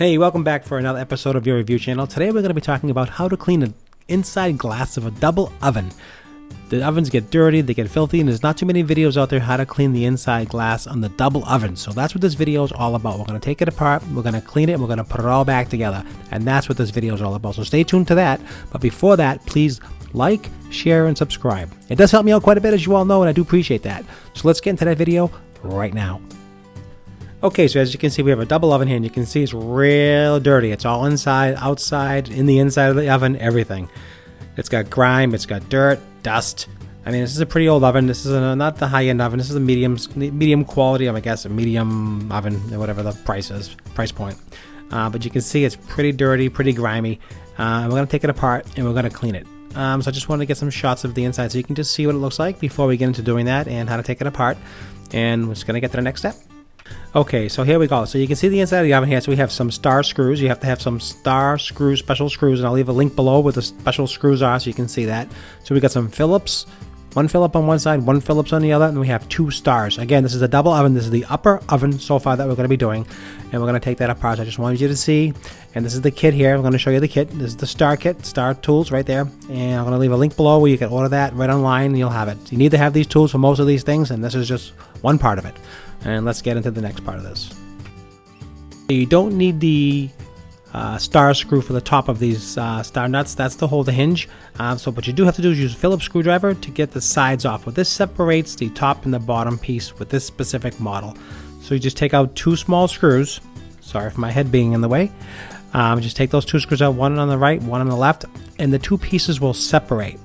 Hey, welcome back for another episode of your review channel. Today we're going to be talking about how to clean the inside glass of a double oven. The ovens get dirty, they get filthy, and there's not too many videos out there how to clean the inside glass on the double oven. So that's what this video is all about. We're going to take it apart, we're going to clean it, and we're going to put it all back together. And that's what this video is all about. So stay tuned to that. But before that, please like, share, and subscribe. It does help me out quite a bit, as you all know, and I do appreciate that. So let's get into that video right now. Okay, so as you can see, we have a double oven here, and you can see it's real dirty. It's all inside, outside, in the inside of the oven, everything. It's got grime, it's got dirt, dust. I mean, this is a pretty old oven. This is not the high-end oven. This is a medium quality, I guess, a medium oven, whatever the price point. But you can see it's pretty dirty, pretty grimy. And we're going to take it apart, and we're going to clean it. So I just wanted to get some shots of the inside so you can just see what it looks like before we get into doing that and how to take it apart. And we're just going to get to the next step. Okay, so here we go. So you can see the inside of the oven here. So we have some star screws. You have to have some star screws, special screws, and I'll leave a link below where the special screws are so you can see that. So we got some Phillips, one Phillips on one side, one Phillips on the other, and we have two stars. Again, this is a double oven. This is the upper oven so far that we're going to be doing, and we're going to take that apart. So I just wanted you to see, and this is the kit here. I'm going to show you the kit. This is the star kit, star tools right there, and I'm going to leave a link below where you can order that right online, and you'll have it. So you need to have these tools for most of these things, and this is just one part of it. And let's get into the next part of this. You don't need the star screw for the top of these star nuts. That's to hold the hinge. So what you do have to do is use a Phillips screwdriver to get the sides off. But this separates the top and the bottom piece with this specific model. So you just take out two small screws. Sorry for my head being in the way. Just take those two screws out, one on the right, one on the left, and the two pieces will separate.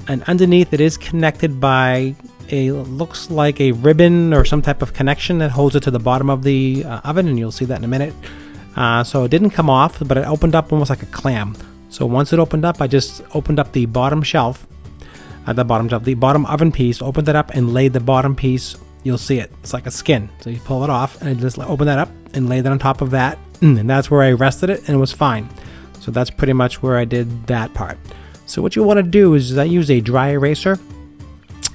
And underneath it is connected by looks like a ribbon or some type of connection that holds it to the bottom of the oven, and you'll see that in a minute. So it didn't come off, but it opened up almost like a clam. So once it opened up, I just opened up the bottom shelf, the bottom oven piece, opened it up and laid the bottom piece. You'll see it. It's like a skin. So you pull it off and just open that up and lay that on top of that, and that's where I rested it, and it was fine. So that's pretty much where I did that part. So what you want to do is I use a dry eraser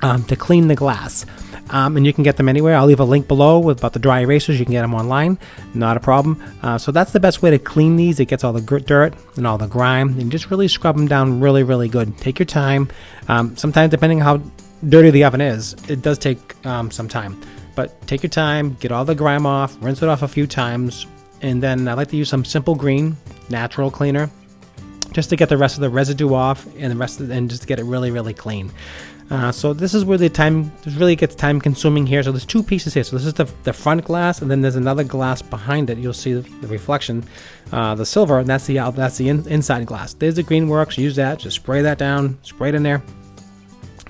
to clean the glass, and you can get them anywhere. I'll leave a link below about the dry erasers. You can get them online, not a problem. So that's the best way to clean these. It gets all the dirt and all the grime, and just really scrub them down really good. Take your time. Sometimes, depending on how dirty the oven is, it does take some time, but take your time, get all the grime off, rinse it off a few times, and then I like to use some Simple Green natural cleaner just to get the rest of the residue off and just to get it really clean. So this is where this really gets time consuming here. So there's two pieces here. So this is the front glass, and then there's another glass behind it. You'll see the reflection, the silver, and that's the inside glass. There's the green works. Use that. Just spray that down. Spray it in there.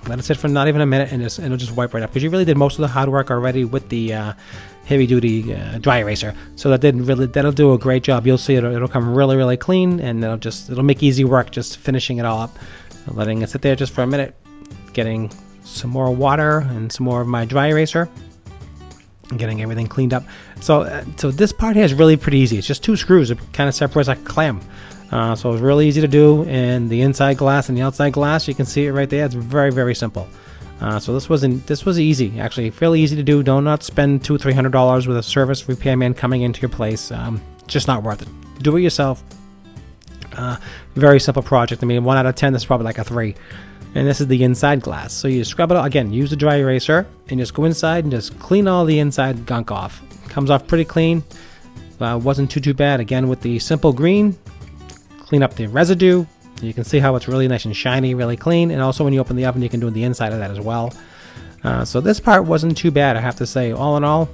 Let it sit for not even a minute, and it'll just wipe right up, because you really did most of the hard work already with the heavy-duty dry eraser. So that'll do a great job. You'll see it'll come really clean, and it'll make easy work just finishing it all up, letting it sit there just for a minute, getting some more water and some more of my dry eraser, and getting everything cleaned up. So this part here is really pretty easy. It's just two screws. It kind of separates like a clam. So it's really easy to do. And the inside glass and the outside glass, you can see it right there. It's very simple. So this was easy, actually, fairly easy to do. Do not spend $200-300 with a service repairman coming into your place. Just not worth it. Do it yourself. Very simple project. I mean, 1 out of 10 is probably like a 3. And this is the inside glass. So you scrub it out again. Use the dry eraser and just go inside and just clean all the inside gunk off. Comes off pretty clean. Wasn't too bad. Again, with the Simple Green, clean up the residue. You can see how it's really nice and shiny, really clean. And also when you open the oven, you can do the inside of that as well. So this part wasn't too bad, I have to say. All in all,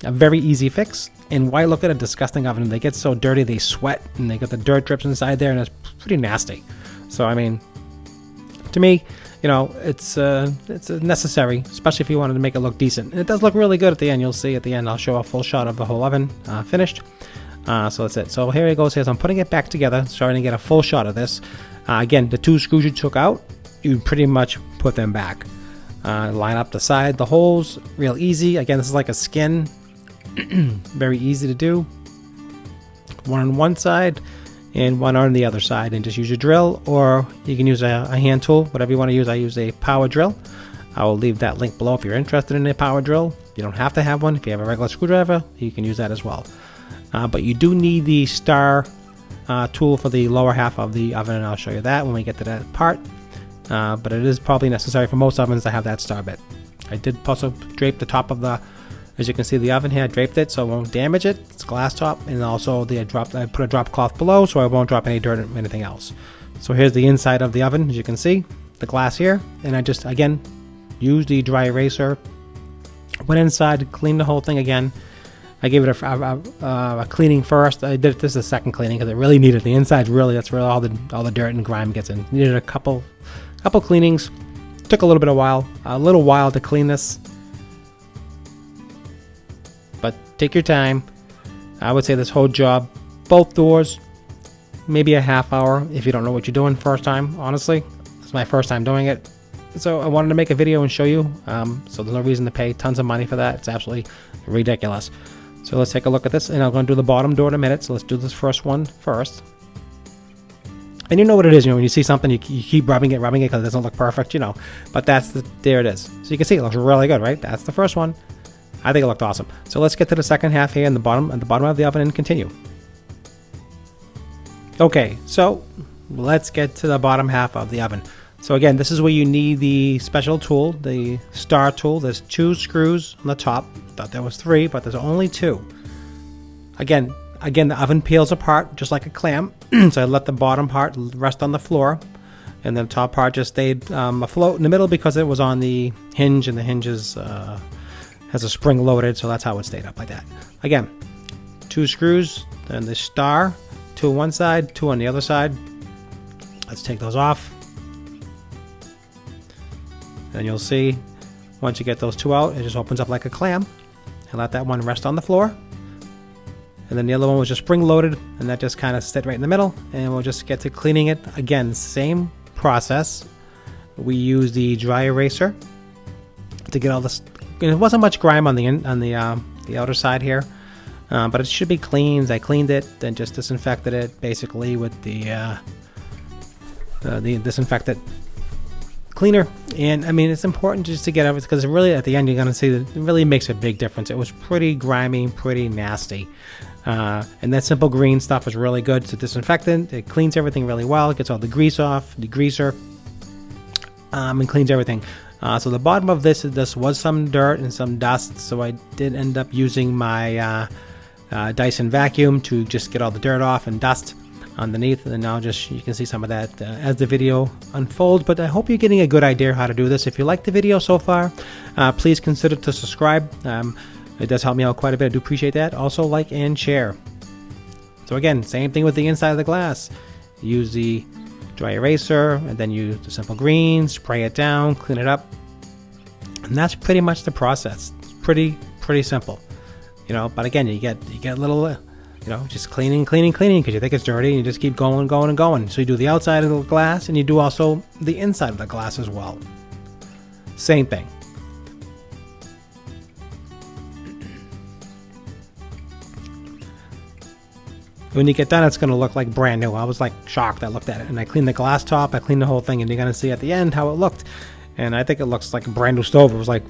a very easy fix. And why look at a disgusting oven? They get so dirty, they sweat, and they got the dirt drips inside there, and it's pretty nasty. So, I mean, to me, you know, it's necessary, especially if you wanted to make it look decent. And it does look really good at the end. You'll see at the end, I'll show a full shot of the whole oven finished. So that's it. So here it goes. I'm putting it back together, starting to get a full shot of this. Again, the two screws you took out, you pretty much put them back. Line up the side, the holes, real easy. Again, this is like a skin. Very easy to do. One on one side and one on the other side, and just use your drill, or you can use a hand tool, whatever you want to use. I use a power drill. I will leave that link below if you're interested in a power drill. You don't have to have one. If you have a regular screwdriver, you can use that as well. But you do need the star tool for the lower half of the oven, and I'll show you that when we get to that part. But it is probably necessary for most ovens to have that star bit. I did also drape the top of the, as you can see, the oven here. I draped it so it won't damage it. It's glass top, and also I put a drop cloth below so I won't drop any dirt or anything else. So here's the inside of the oven, as you can see, the glass here, and I just again used the dry eraser, went inside, cleaned the whole thing again. I gave it a cleaning first. This is the second cleaning because it really needed the inside. That's where all the dirt and grime gets in. Needed a couple cleanings. Took a little while to clean this, but take your time. I would say this whole job, both doors, maybe a half hour if you don't know what you're doing first time. Honestly, it's my first time doing it, so I wanted to make a video and show you. So there's no reason to pay tons of money for that. It's absolutely ridiculous. So let's take a look at this, and I'm going to do the bottom door in a minute. So let's do this first one first. And you know what it is, when you see something, you keep rubbing it because it doesn't look perfect, But there it is. So you can see it looks really good, right? That's the first one. I think it looked awesome. So let's get to the second half here at the bottom of the oven and continue. Okay, so let's get to the bottom half of the oven. So again, this is where you need the special tool, the star tool. There's 2 screws on the top. Thought there was 3, but there's only 2. Again, the oven peels apart just like a clam. So I let the bottom part rest on the floor, and the top part just stayed afloat in the middle because it was on the hinge, and the hinge has a spring loaded, so that's how it stayed up like that. Again, 2 screws, then the star, 2 on one side, 2 on the other side. Let's take those off. And you'll see, once you get those 2 out, it just opens up like a clam. And let that one rest on the floor. And then the other one was just spring loaded, and that just kind of stayed right in the middle. And we'll just get to cleaning it. Again, same process. We use the dry eraser to get all this. It wasn't much grime on the outer side here, but it should be cleaned. I cleaned it, then just disinfected it basically with the disinfectant cleaner. And I mean, it's important just to get everything, because really at the end you're going to see that it really makes a big difference. It was pretty grimy, pretty nasty. And that simple green stuff is really good. It's a disinfectant. It cleans everything really well. It gets all the grease off, degreaser, and cleans everything. So the bottom of this was some dirt and some dust. So I did end up using my Dyson vacuum to just get all the dirt off and dust underneath. And now you can see some of that as the video unfolds. But I hope you're getting a good idea how to do this. If you like the video so far, please consider to subscribe. It does help me out quite a bit. I do appreciate that. Also, like and share. So again, same thing with the inside of the glass. Use the dry eraser, and then use the simple green, spray it down, clean it up. And that's pretty much the process. It's pretty simple. But again, you get a little, just cleaning because you think it's dirty, and you just keep going. So you do the outside of the glass, and you do also the inside of the glass as well. Same thing. When you get done, it's going to look like brand new. I was like shocked. I looked at it, and I cleaned the glass top. I cleaned the whole thing, and you're going to see at the end how it looked. And I think it looks like a brand new stove. It was like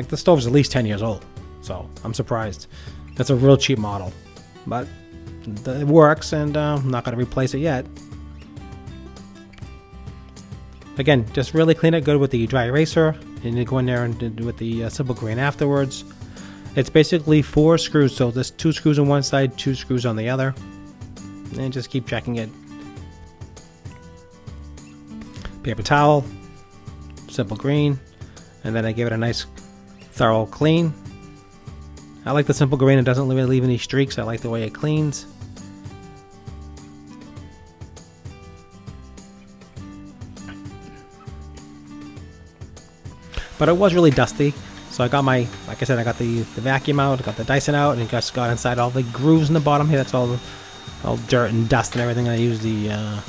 the stove is at least 10 years old. So I'm surprised. That's a real cheap model, but it works, and I'm not going to replace it yet. Again, just really clean it good with the dry eraser, and you go in there and do with the simple green afterwards. It's basically 4 screws, so there's 2 screws on one side, 2 screws on the other. And just keep checking it. Paper towel, simple green, and then I give it a nice thorough clean. I like the simple green. It doesn't really leave any streaks. I like the way it cleans. But it was really dusty, so I got like I said, I got the vacuum out, got the Dyson out, and it just got inside all the grooves in the bottom here. That's all dirt and dust and everything. I used the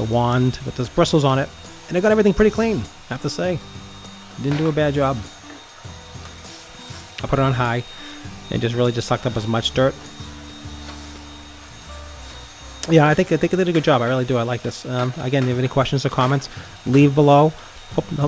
wand with those bristles on it, and I got everything pretty clean, I have to say. Didn't do a bad job. I put it on high and really sucked up as much dirt. Yeah, I think it did a good job. I really do. I like this. Again, if you have any questions or comments, leave below.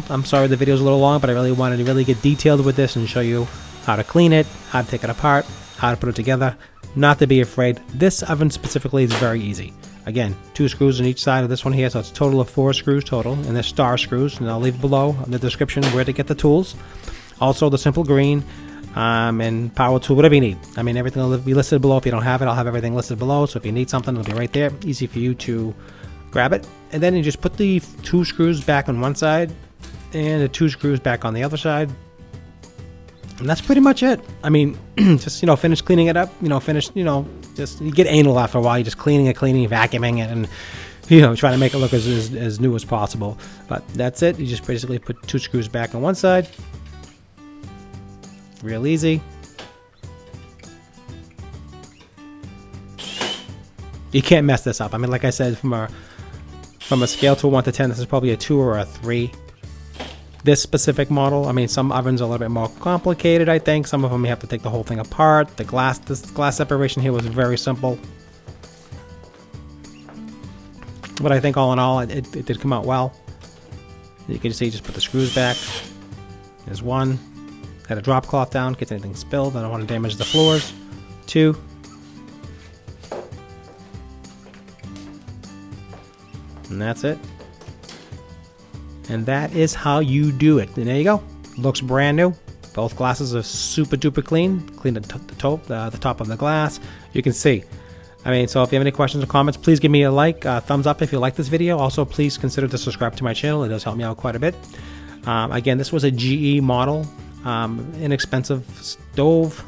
I'm sorry the video's a little long, but I really wanted to get detailed with this and show you how to clean it, how to take it apart. how to put it together. Not to be afraid. This oven specifically is very easy. Again, 2 screws on each side of this one here, so it's a total of 4 screws total, and they're star screws, and I'll leave below in the description where to get the tools. Also the simple green and power tool, whatever you need. I mean, everything will be listed below. If you don't have it, I'll have everything listed below, so if you need something, it'll be right there. Easy for you to grab it. And then you just put the 2 screws back on one side, and the 2 screws back on the other side. And that's pretty much it. I mean, just, finish cleaning it up, just you get anal after a while. You're just cleaning, vacuuming it, and, trying to make it look as new as possible. But that's it. You just basically put 2 screws back on one side. Real easy. You can't mess this up. I mean, like I said, from a scale to 1 to 10, this is probably a 2 or a 3. This specific model, I mean, some ovens are a little bit more complicated, I think. Some of them you have to take the whole thing apart. This glass separation here was very simple. But I think all in all, it did come out well. You can see, just put the screws back. There's 1. Had a drop cloth down, in case anything spilled. I don't want to damage the floors. 2. And that's it. And that is how you do it. And there you go. Looks brand new. Both glasses are super duper clean. Clean the top of the glass. You can see. I mean, so if you have any questions or comments, please give me a like, thumbs up if you like this video. Also, please consider to subscribe to my channel. It does help me out quite a bit. Again, this was a GE model. Inexpensive stove.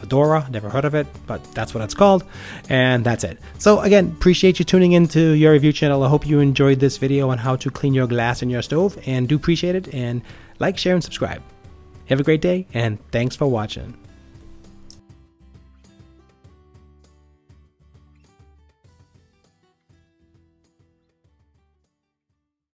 Adora, never heard of it, but that's what it's called, and that's it. So again, appreciate you tuning into your review channel. I hope you enjoyed this video on how to clean your glass in your stove, and do appreciate it, and like, share, and subscribe. Have a great day, and thanks for watching.